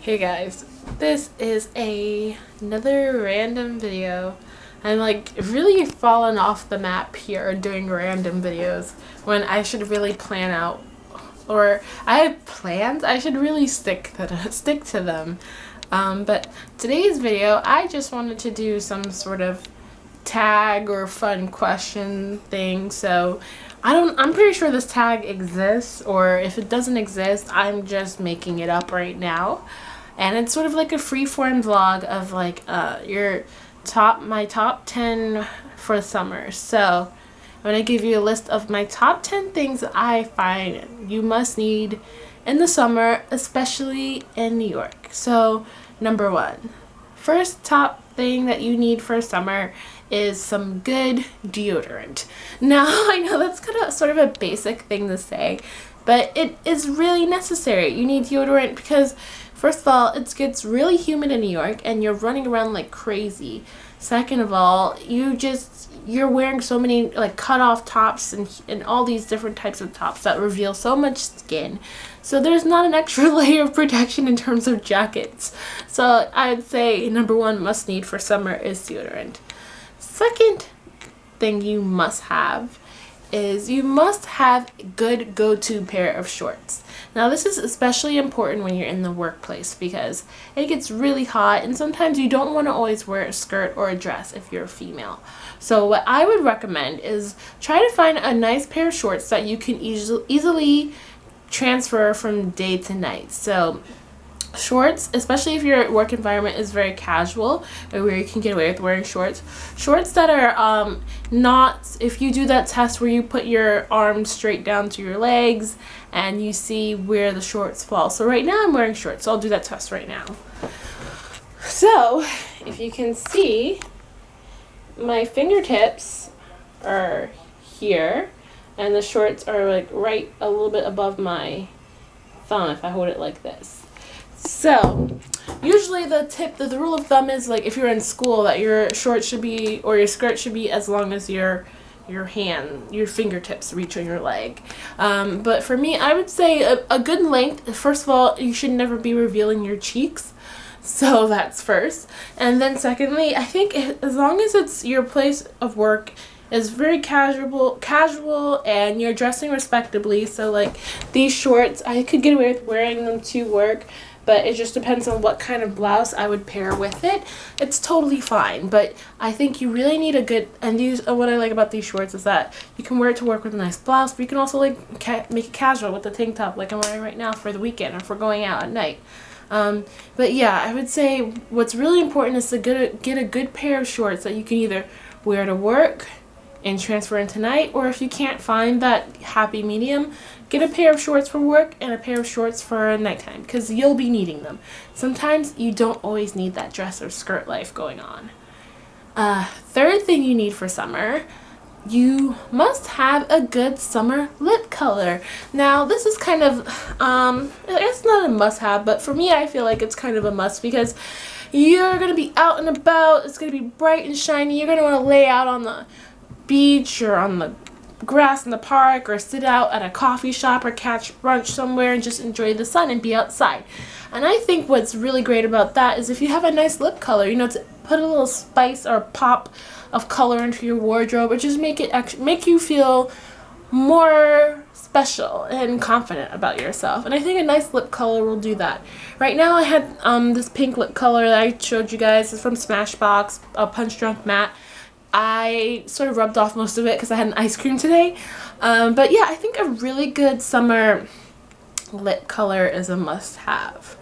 Hey guys, this is another random video. I'm like really fallen off the map here doing random videos when I should really plan out, or I have plans, I should really stick to them. But today's video, I just wanted to do some sort of tag or fun question thing. So I'm pretty sure this tag exists, or if it doesn't exist, I'm just making it up right now. And it's sort of like a free-form vlog of like my top 10 for summer. So I'm going to give you a list of my top 10 things that I find you must need in the summer, especially in New York. So number one, first top thing that you need for summer is some good deodorant. Now, I know that's kind of sort of a basic thing to say, but it is really necessary. You need deodorant because, first of all, it gets really humid in New York and you're running around like crazy. Second of all, you're wearing so many like cut off tops and all these different types of tops that reveal so much skin. So there's not an extra layer of protection in terms of jackets. So I'd say number one must need for summer is deodorant. Second thing you must have is you must have a good go-to pair of shorts. Now this is especially important when you're in the workplace because it gets really hot and sometimes you don't want to always wear a skirt or a dress if you're a female. So what I would recommend is try to find a nice pair of shorts that you can easily transfer from day to night. So shorts, especially if your work environment is very casual or where you can get away with wearing shorts that are not, if you do that test where you put your arms straight down to your legs and you see where the shorts fall. So right now I'm wearing shorts, so I'll do that test right now. So if you can see, my fingertips are here and the shorts are like right a little bit above my thumb if I hold it like this. So usually the rule of thumb is like if you're in school that your shorts should be, or your skirt should be, as long as your fingertips reach on your leg. But for me, I would say a good length. First of all, you should never be revealing your cheeks. So that's first. And then secondly, I think as long as it's your place of work is very casual and you're dressing respectably. So like these shorts, I could get away with wearing them to work, but it just depends on what kind of blouse I would pair with it. It's totally fine, but I think you really need a good, and what I like about these shorts is that you can wear it to work with a nice blouse, but you can also like make it casual with the tank top like I'm wearing right now for the weekend or for going out at night. But yeah, I would say what's really important is to get a good pair of shorts that you can either wear to work and transfer into night, or if you can't find that happy medium, get a pair of shorts for work and a pair of shorts for nighttime because you'll be needing them. Sometimes you don't always need that dress or skirt life going on. Third thing you need for summer, you must have a good summer lip color. Now this is kind of it's not a must-have, but for me I feel like it's kind of a must because you're gonna be out and about. It's gonna be bright and shiny. You're gonna want to lay out on the beach or on the grass in the park or sit out at a coffee shop or catch brunch somewhere and just enjoy the sun and be outside. And I think what's really great about that is if you have a nice lip color, you know, to put a little spice or pop of color into your wardrobe, or just make you feel more special and confident about yourself. And I think a nice lip color will do that. Right now I had this pink lip color that I showed you guys. It's from Smashbox, a Punch Drunk Matte. I sort of rubbed off most of it because I had an ice cream today. But yeah, I think a really good summer lip color is a must-have.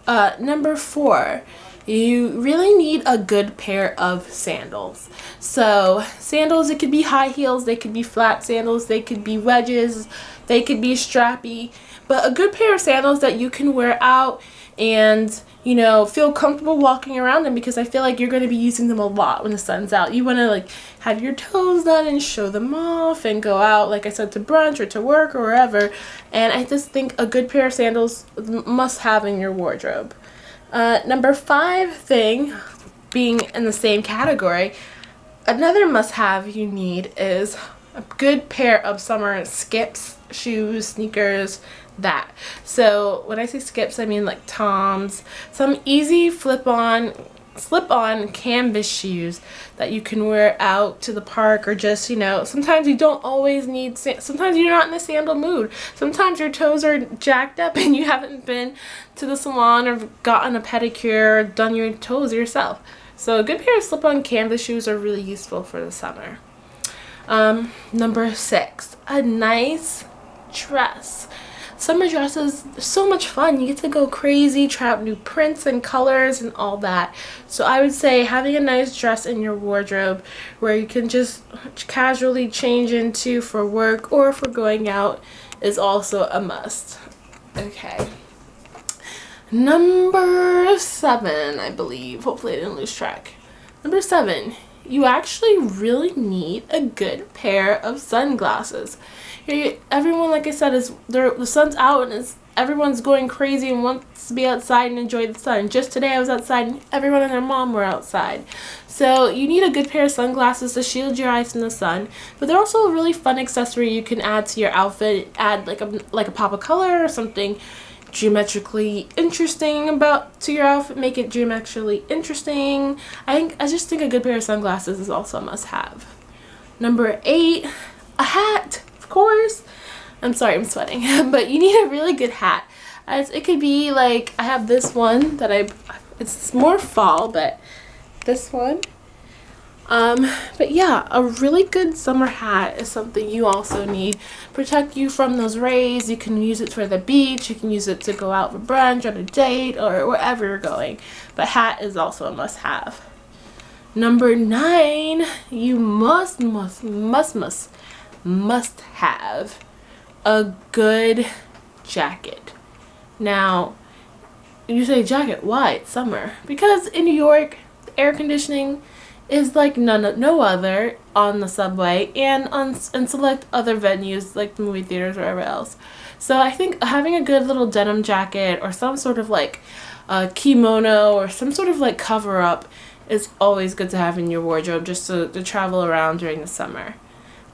Number 4, you really need a good pair of sandals. So sandals, it could be high heels, they could be flat sandals, they could be wedges, they could be strappy. But a good pair of sandals that you can wear out and, you know, feel comfortable walking around them, because I feel like you're going to be using them a lot when the sun's out. You want to like have your toes done and show them off and go out, like I said, to brunch or to work or wherever. And I just think a good pair of sandals must have in your wardrobe. Number 5 thing, being in the same category, another must have you need is a good pair of summer skips, shoes, sneakers, that. So when I say skips, I mean like Toms, some easy slip-on canvas shoes that you can wear out to the park, or just, you know, sometimes you don't always need, sometimes you're not in the sandal mood. Sometimes your toes are jacked up and you haven't been to the salon or gotten a pedicure or done your toes yourself. So a good pair of slip-on canvas shoes are really useful for the summer. Number 6, a nice dress. Summer dresses are so much fun. You get to go crazy, try out new prints and colors and all that. So I would say having a nice dress in your wardrobe where you can just casually change into for work or for going out is also a must. Okay. Number 7, I believe. Hopefully I didn't lose track. Number 7, you actually really need a good pair of sunglasses. Everyone, like I said, the sun's out and everyone's going crazy and wants to be outside and enjoy the sun. Just today I was outside and everyone and their mom were outside. So you need a good pair of sunglasses to shield your eyes from the sun. But they're also a really fun accessory you can add to your outfit. Add like a pop of color or something geometrically interesting to your outfit. Make it geometrically interesting. I just think a good pair of sunglasses is also a must-have. Number 8, a hat. Of course. I'm sorry, I'm sweating. But you need a really good hat. It could be like, I have this one that it's more fall, but this one. But yeah, a really good summer hat is something you also need. Protect you from those rays. You can use it for the beach. You can use it to go out for brunch, on a date, or wherever you're going. But hat is also a must-have. Number 9, you must have a good jacket. Now, you say jacket, why? It's summer. Because in New York, the air conditioning is like no other on the subway and select other venues like the movie theaters or wherever else. So I think having a good little denim jacket or some sort of like kimono or some sort of like cover up is always good to have in your wardrobe just to travel around during the summer.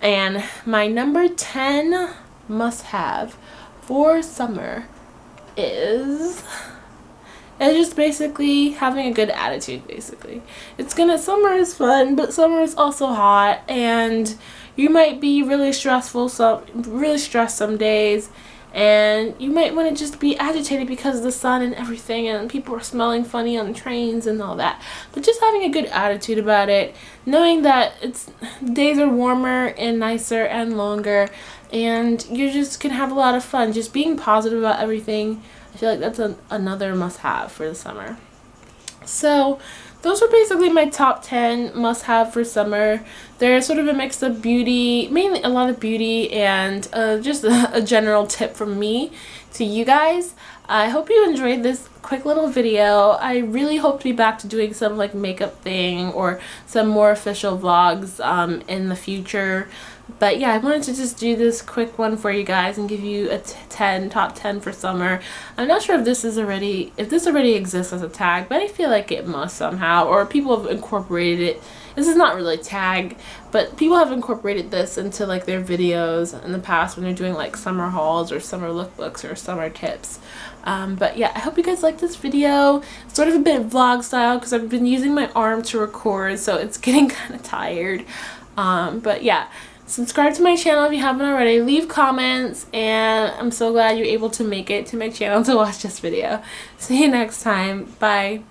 And my number 10 must-have for summer is just basically having a good attitude. Basically, summer is fun, but summer is also hot, and you might be really stressed some days, and you might want to just be agitated because of the sun and everything, and people are smelling funny on trains and all that. But just having a good attitude about it, knowing that days are warmer and nicer and longer, and you just can have a lot of fun. Just being positive about everything. I feel like that's another must-have for the summer. So those are basically my top 10 must-have for summer. They're sort of a mix of beauty, mainly a lot of beauty, and just a general tip from me to you guys. I hope you enjoyed this quick little video. I really hope to be back to doing some like makeup thing or some more official vlogs in the future. But yeah, I wanted to just do this quick one for you guys and give you a top 10 for summer. I'm not sure if this already exists as a tag, but I feel like it must somehow, or people have incorporated it. This is not really a tag, but people have incorporated this into like their videos in the past when they're doing like summer hauls or summer lookbooks or summer tips. But yeah, I hope you guys like this video. It's sort of a bit vlog style because I've been using my arm to record, so it's getting kind of tired. But yeah. Subscribe to my channel if you haven't already. Leave comments, and I'm so glad you're able to make it to my channel to watch this video. See you next time. Bye.